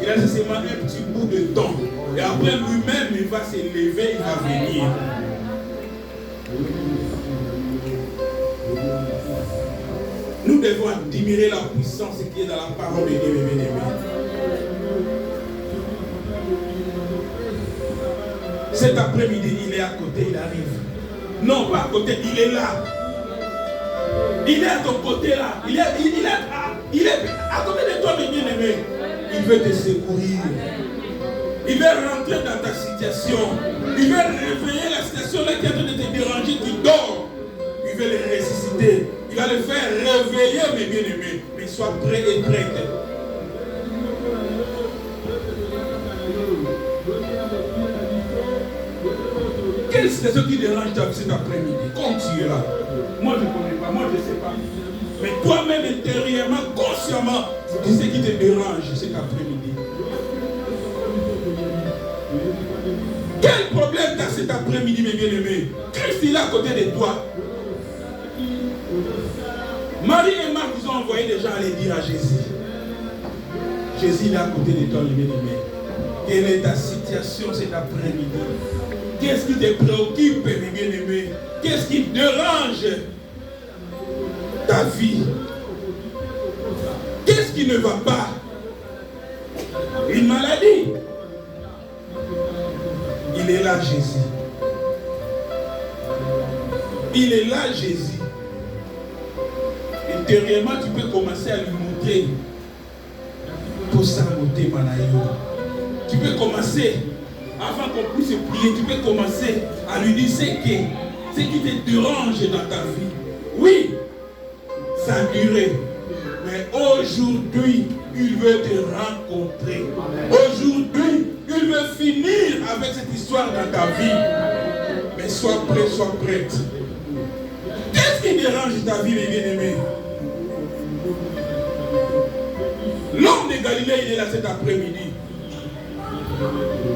Il a seulement un petit bout de temps. Et après lui-même, il va se lever, il va venir. Nous devons admirer la puissance qui est dans la parole de Dieu, mes bien-aimés. Cet après-midi, il est à côté, il arrive. Non, pas à côté, il est là. Il est à ton côté là. Il est à côté de toi, mes bien-aimés. Il veut te secourir. Il veut rentrer dans ta situation. Il veut réveiller la situation là qui est en train de te déranger, qui dort. Il veut le ressusciter. Il va le faire réveiller, mes bien-aimés. Mais sois prêt et prête. Quelle situation qui dérange ta vie cet après-midi? Comme tu es là. Moi je ne connais pas, moi je ne sais pas. Mais toi-même intérieurement, consciemment, tu sais qui te dérange cet après-midi. Quel problème tu as cet après-midi, mes bien-aimés? Christ il est à côté de toi. Marie et Marc vous ont envoyé des gens aller dire à Jésus. Jésus il est à côté de toi, mes bien-aimés. Quelle est ta situation cet après-midi? Qu'est-ce qui te préoccupe, mes bien-aimés? Qu'est-ce qui dérange ta vie? Qu'est-ce qui ne va pas? Une maladie? Il est là, Jésus. Il est là, Jésus. Intérieurement, tu peux commencer à lui montrer tout ça, monter Manayo. Tu peux commencer, avant qu'on puisse prier, tu peux commencer à lui dire ce qui te dérange dans ta vie. Oui, ça a duré. Mais aujourd'hui, il veut te rencontrer. Aujourd'hui, il veut finir avec cette histoire dans ta vie. Mais sois prêt, sois prête. Qu'est-ce qui dérange ta vie, mes bien-aimés? L'homme de Galilée, il est là cet après-midi.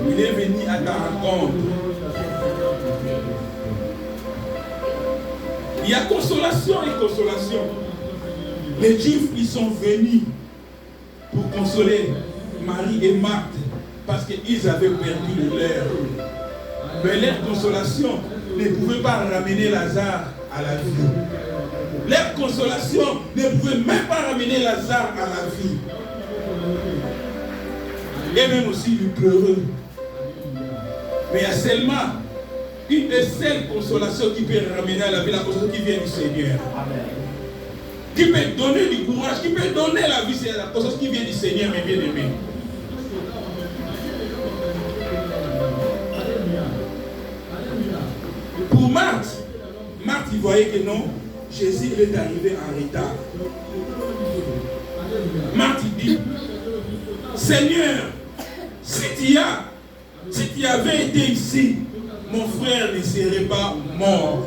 Il est venu à ta rencontre. Il y a consolation et consolation. Les Juifs, ils sont venus pour consoler Marie et Marthe parce qu'ils avaient perdu le leur. Mais leur consolation ne pouvait pas ramener Lazare à la vie. Leur consolation ne pouvait même pas ramener Lazare à la vie. Et même aussi le pleureux. Mais il y a seulement une seule consolation qui peut ramener à la vie, la consolation qui vient du Seigneur. Qui peut donner du courage, qui peut donner la vie, c'est la consolation qui vient du Seigneur, mes bien-aimés. Pour Marthe, il voyait que non, Jésus est arrivé en retard. Marthe dit, Seigneur, si tu avais été ici, mon frère ne serait pas mort.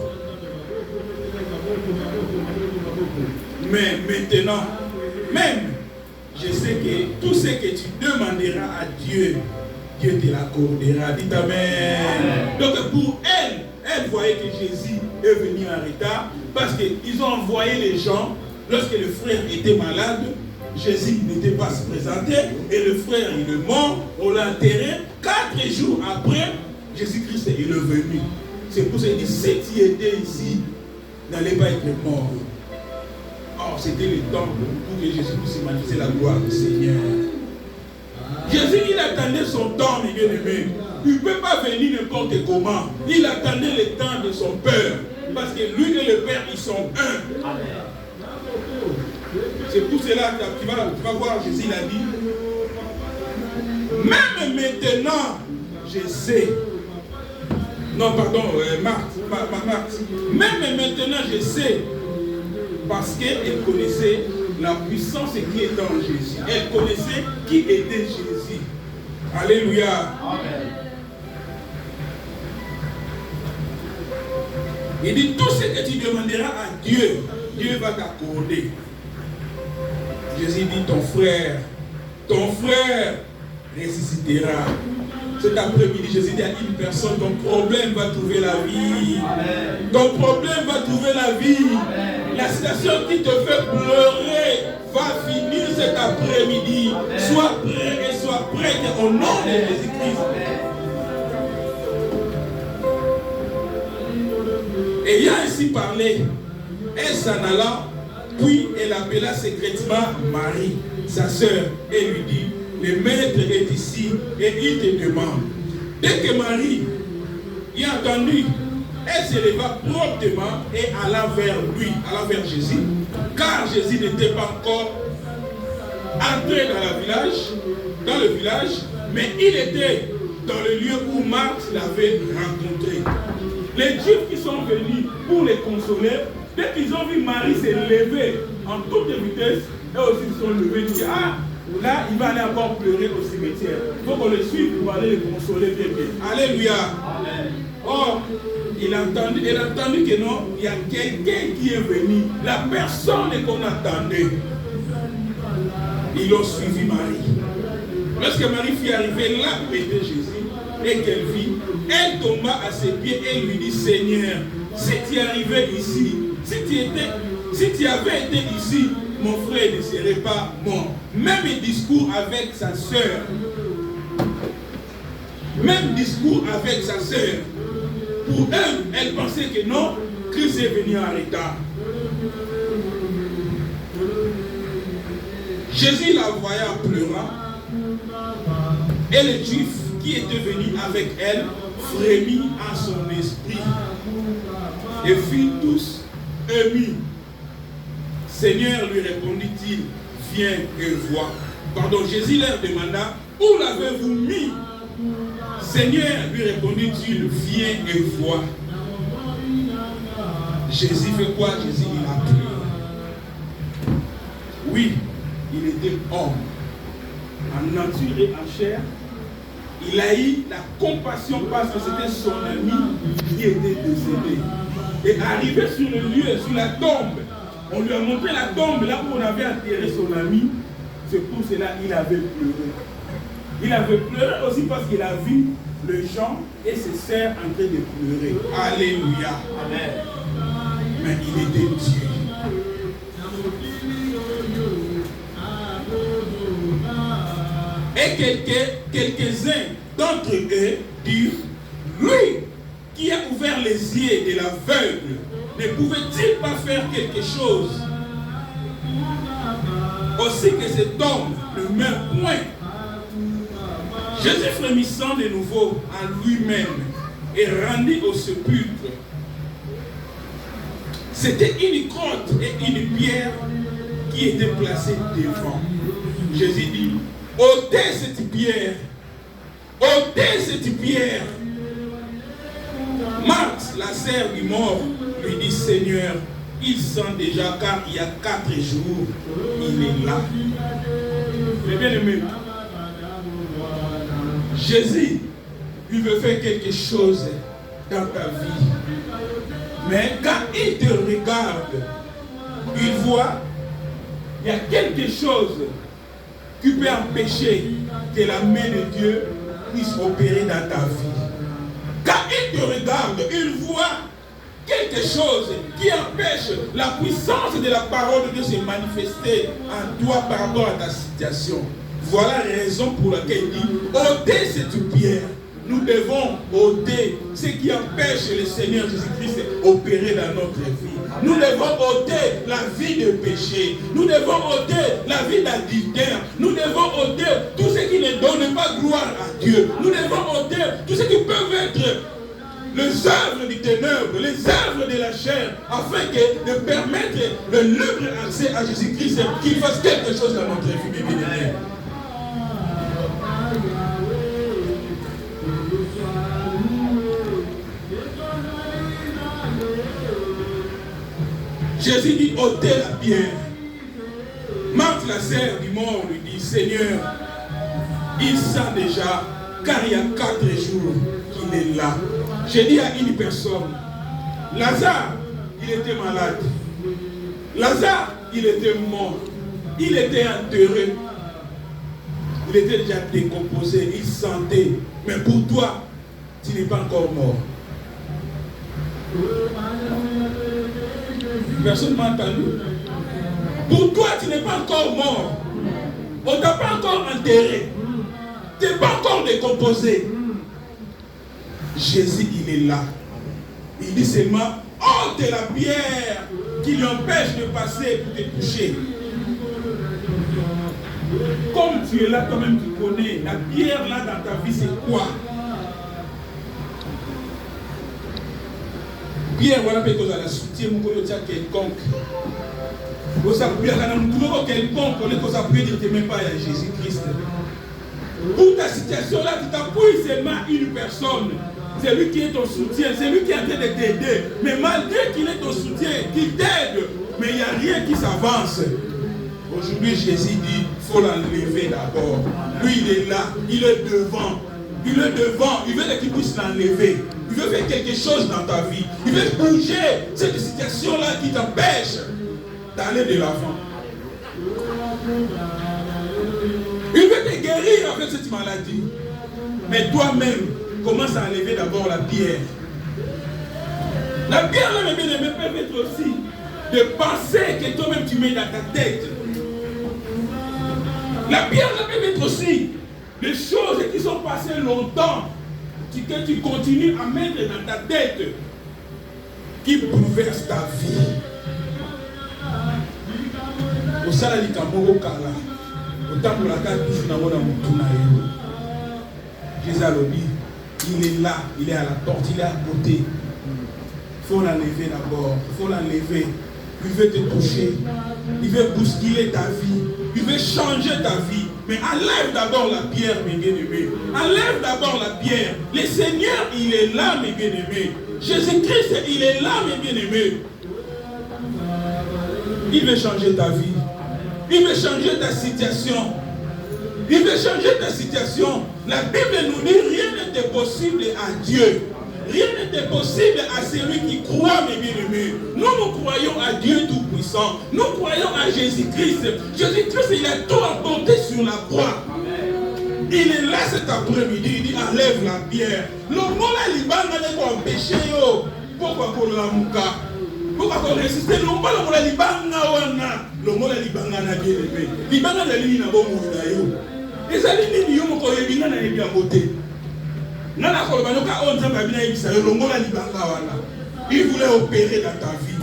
Mais maintenant, même, je sais que tout ce que tu demanderas à Dieu, Dieu te l'accordera. Dites Amen. Donc pour elle voyait que Jésus est venu en retard parce qu'ils ont envoyé les gens, lorsque le frère était malade, Jésus n'était pas se présenter et le frère il est mort, on l'a enterré. 4 jours après, Jésus-Christ est venu. C'est pour ça qu'il dit, si tu étais ici, n'allez pas être mort. Or, c'était le temps pour que Jésus puisse manifester la gloire du Seigneur. Jésus, il attendait son temps, mes bien-aimés. Il ne peut pas venir n'importe comment. Il attendait le temps de son Père. Parce que lui et le Père, ils sont un. C'est pour cela que tu vas voir, Jésus il a dit, même maintenant, je sais. Non, pardon, Marthe. Même maintenant, je sais. Parce qu'elle connaissait la puissance qui était en Jésus. Elle connaissait qui était Jésus. Alléluia. Amen. Il dit, tout ce que tu demanderas à Dieu, Dieu va t'accorder. Jésus dit, ton frère ressuscitera. Cet après-midi, Jésus dit à une personne, ton problème va trouver la vie. Amen. Ton problème va trouver la vie. Amen. La situation qui te fait pleurer va finir cet après-midi. Sois prêt et sois prête au nom de Jésus-Christ. Ayant ainsi parlé, elle s'en alla, puis elle appela secrètement Marie, sa sœur, et lui dit, le maître est ici et il te demande. Dès que Marie y a entendu, elle se leva promptement et alla vers lui, alla vers Jésus, car Jésus n'était pas encore entré dans le village, mais il était dans le lieu où Marthe l'avait rencontré. Les Juifs qui sont venus pour les consoler, dès qu'ils ont vu Marie se lever en toute vitesse, eux aussi se sont levés et disent, ah, là, il va aller encore pleurer au cimetière. Il faut qu'on le suive pour aller les consoler bien bien. Alléluia. Amen. Or, elle a entendu que non, il y a quelqu'un qui est venu. La personne qu'on attendait. Ils ont suivi Marie. Lorsque Marie fut arrivée là où était Jésus et qu'elle vit, elle tomba à ses pieds et lui dit, Seigneur, si tu arrivais ici, si tu avais été ici, mon frère ne serait pas mort. Même discours avec sa sœur. Pour eux, elle pensait que non, Christ est venu en retard. Jésus la voyant pleurant, et les Juifs qui étaient venus avec elle frémit en son esprit et furent tous émus. Seigneur, lui répondit-il, viens et vois. Pardon, Jésus leur demanda, où l'avez-vous mis? Seigneur, lui répondit-il, viens et vois. Jésus fait quoi? Jésus il Oui, il était homme, en nature et en chair. Il a eu la compassion parce que c'était son ami qui était décédé. Et arrivé sur le lieu, sur la tombe, on lui a montré la tombe là où on avait enterré son ami. C'est pour cela qu'il avait pleuré. Il avait pleuré aussi parce qu'il a vu les gens et ses sœurs en train de pleurer. Alléluia. Amen. Mais il était Dieu. Et quelques-uns d'entre eux dirent, lui qui a ouvert les yeux de l'aveugle, ne pouvait-il pas faire quelque chose? Aussi que cet homme ne meurt point. Jésus frémissant de nouveau en lui-même et rendit au sépulcre. C'était une crotte et une pierre qui étaient placées devant. Jésus dit, ôtez cette pierre, ôtez cette pierre. Marthe, la sœur du mort, lui dit, Seigneur, il sent déjà car il y a 4 jours, il est là. Mais bien aimé, Jésus, il veut faire quelque chose dans ta vie. Mais quand il te regarde, il voit, il y a quelque chose qui peut empêcher que la main de Dieu puisse opérer dans ta vie. Quand il te regarde, il voit quelque chose qui empêche la puissance de la parole de Dieu de se manifester en toi par rapport à ta situation. Voilà la raison pour laquelle il dit, ôtez cette pierre. Nous devons ôter ce qui empêche le Seigneur Jésus-Christ d'opérer dans notre vie. Nous devons ôter la vie de péché. Nous devons ôter la vie d'adultère. Nous devons ôter tout ce qui ne donne pas gloire à Dieu. Nous devons ôter tout ce qui peut être les œuvres du ténèbre, les œuvres de la chair, afin de permettre le libre accès à Jésus-Christ, qu'il fasse quelque chose dans notre vie, bien aimé. Jésus dit, ôtez la pierre. Marthe, la sœur du mort, lui dit, Seigneur, il sent déjà, car il y a 4 jours qu'il est là. J'ai dit à une personne, Lazare, il était malade. Lazare, il était mort. Il était enterré. Il était déjà décomposé. Il sentait. Mais pour toi, tu n'es pas encore mort. Personne ne m'a entendu. Pour toi, tu n'es pas encore mort. On ne t'a pas encore enterré. Tu n'es pas encore décomposé. Jésus, il est là. Il dit seulement, ôte la pierre qui lui empêche de passer pour te toucher. Comme tu es là, toi-même tu connais, la pierre là dans ta vie, c'est quoi? Pierre, voilà quelque chose à la soutien, mon collègue, quelconque. Vous appuyez à la quelconque, on s'appuie, tu ne même pas à Jésus-Christ. Pour ta situation là, tu t'appuies seulement à une personne. C'est lui qui est ton soutien, c'est lui qui est en train de t'aider. Mais malgré qu'il est ton soutien, qu'il t'aide, mais il n'y a rien qui s'avance. Aujourd'hui, Jésus dit, il faut l'enlever d'abord. Lui, il est là, il est devant. Il est devant, il veut qu'il puisse l'enlever. Il veut faire quelque chose dans ta vie. Il veut bouger cette situation-là qui t'empêche d'aller de l'avant. Il veut te guérir avec cette maladie. Mais toi-même, commence à enlever d'abord la pierre. La pierre, là, bien aimé, peut être aussi de penser que toi-même tu mets dans ta tête. La pierre, là, peut être aussi des choses qui sont passées longtemps, que tu continues à mettre dans ta tête, qui bouleversent ta vie. Au salari kamoro kala, au temple la carte toujours dans mon mutuna yo. Jésus a dit, il est là, il est à la porte, il est à côté. Il faut l'enlever d'abord, il faut l'enlever. Il veut te toucher, il veut bousculer ta vie, il veut changer ta vie. Mais enlève d'abord la pierre, mes bien-aimés. Enlève d'abord la pierre. Le Seigneur, il est là, mes bien-aimés. Jésus-Christ, il est là, mes bien-aimés. Il veut changer ta vie. Il veut changer ta situation. Il veut changer ta situation. La Bible nous dit rien n'était possible à Dieu. Rien n'était possible à celui qui croit, mes bien-aimés. Nous croyons à Dieu Tout-Puissant. Nous croyons à Jésus-Christ. Jésus-Christ, il a tout emporté sur la croix. Il est là cet après-midi. Il dit, enlève la pierre. Le mot là, il va nous empêcher. Pourquoi qu'on l'a mouka? Pourquoi qu'on résiste? Le mot là, il va nous le mot là, il va nous bien-aimé. Il va nous dire, il va nous dire. Et ça dit, il va nous dire, il va nous dire. Il voulait opérer dans ta vie.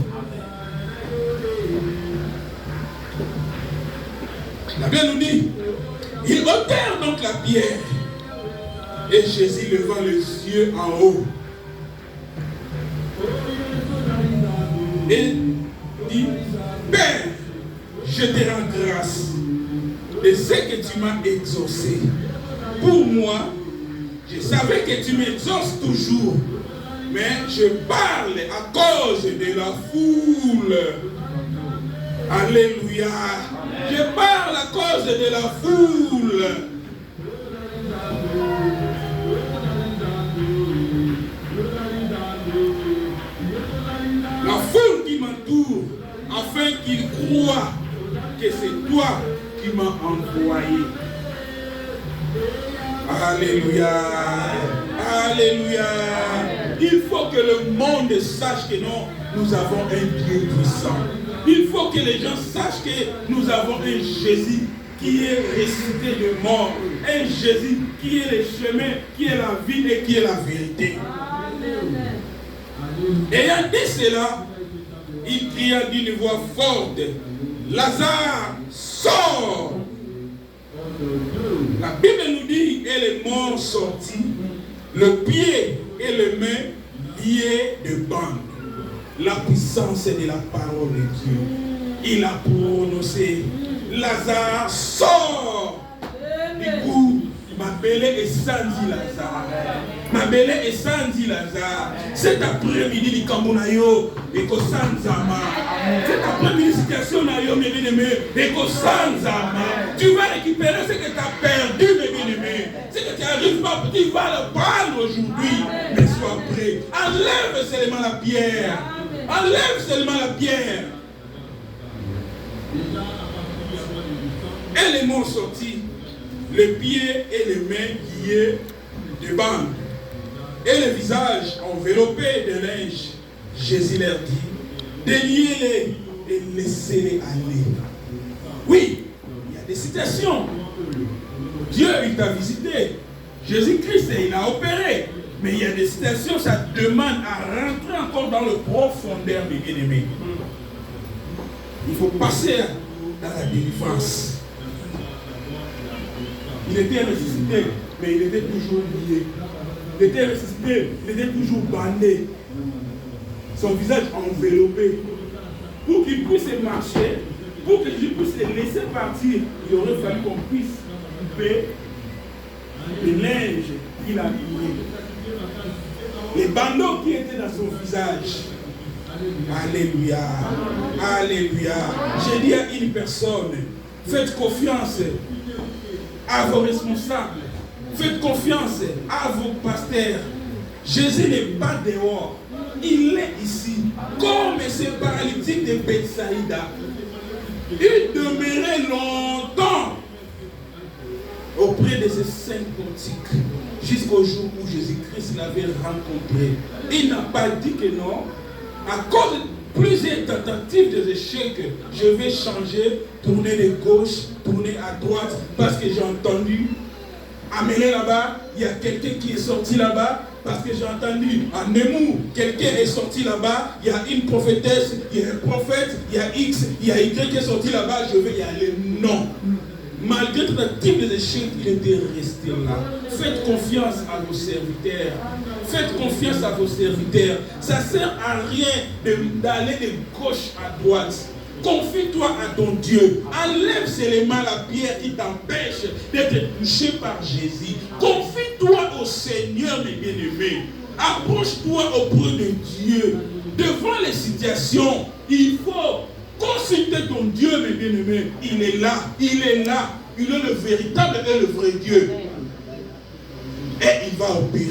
La Bible nous dit, il ôtèrent donc la pierre. Et Jésus levant les yeux en haut. Et dit, Père, je te rends grâce de ce que tu m'as exaucé. Pour moi, je savais que tu m'exauces toujours, mais je parle à cause de la foule. Alléluia. Je parle à cause de la foule. La foule qui m'entoure, afin qu'ils croient que c'est toi qui m'as envoyé. Alléluia. Alléluia. Il faut que le monde sache que non, nous avons un Dieu puissant. Il faut que les gens sachent que nous avons un Jésus qui est ressuscité de mort. Un Jésus qui est le chemin, qui est la vie et qui est la vérité. Ayant dit cela, il cria d'une voix forte, Lazare, sors! La Bible nous dit, et les morts sortis, le pied et les mains liés de bandes. La puissance de la parole de Dieu. Il a prononcé, Lazare, sors! Du coup, ma belle est Sandy Lazare. Ma belle est Sandy Lazare. Cet après-midi, les Kambonayo, et Kosanzama. Cet après-midi, situation Nayo, mes bien-aimés, et Kosanzama. Tu vas récupérer ce que tu as perdu, mes bien-aimés. Ce que tu n'arrives pas, tu vas le prendre aujourd'hui. Mais sois prêt. Enlève seulement la pierre. Enlève seulement la pierre. Et les mots sortis, les pieds et les mains liés de bandes, et le visage enveloppé de linge. Jésus leur dit, déliez-les et laissez-les aller. Oui, il y a des situations. Dieu, il t'a visité. Jésus-Christ, il a opéré. Mais il y a des situations, ça demande à rentrer encore dans le profondeur des bien-aimés. Il faut passer dans la délivrance. Il était ressuscité, mais il était toujours lié. Il était ressuscité, il était toujours bandé. Son visage enveloppé. Pour qu'il puisse marcher, pour que Jésus puisse le laisser partir, il aurait fallu qu'on puisse couper le linge qu'il a lié. Les bandeaux qui étaient dans son visage. Alléluia. Alléluia. J'ai dit à une personne, faites confiance à vos responsables. Faites confiance à vos pasteurs. Jésus n'est pas dehors. Il est ici. Comme ce paralytique de Bethsaïda. Il demeurait longtemps auprès de ces saints portiques. Jusqu'au jour où Jésus-Christ l'avait rencontré. Il n'a pas dit que non. À cause de plusieurs tentatives d'échecs, je vais changer, tourner de gauche, tourner à droite, parce que j'ai entendu amener là-bas, il y a quelqu'un qui est sorti là-bas, parce que j'ai entendu à Nemou, quelqu'un est sorti là-bas, il y a une prophétesse, il y a un prophète, il y a X, il y a Y qui est sorti là-bas, je vais y aller. Non. Malgré tout un type d'échec, il était resté là. Faites confiance à vos serviteurs. Faites confiance à vos serviteurs. Ça ne sert à rien d'aller de gauche à droite. Confie-toi à ton Dieu. Enlève seulement la pierre qui t'empêche d'être touché par Jésus. Confie-toi au Seigneur, mes bien-aimés. Approche-toi auprès de Dieu. Devant les situations, il faut consulter est ton Dieu, mes bien-aimés. Il est là. Il est là. Il est le véritable et le vrai Dieu. Et il va opérer.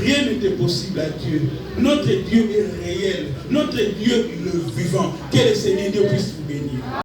Rien n'était possible à Dieu. Notre Dieu est réel. Notre Dieu est le vivant. Que le Seigneur Dieu puisse vous bénir.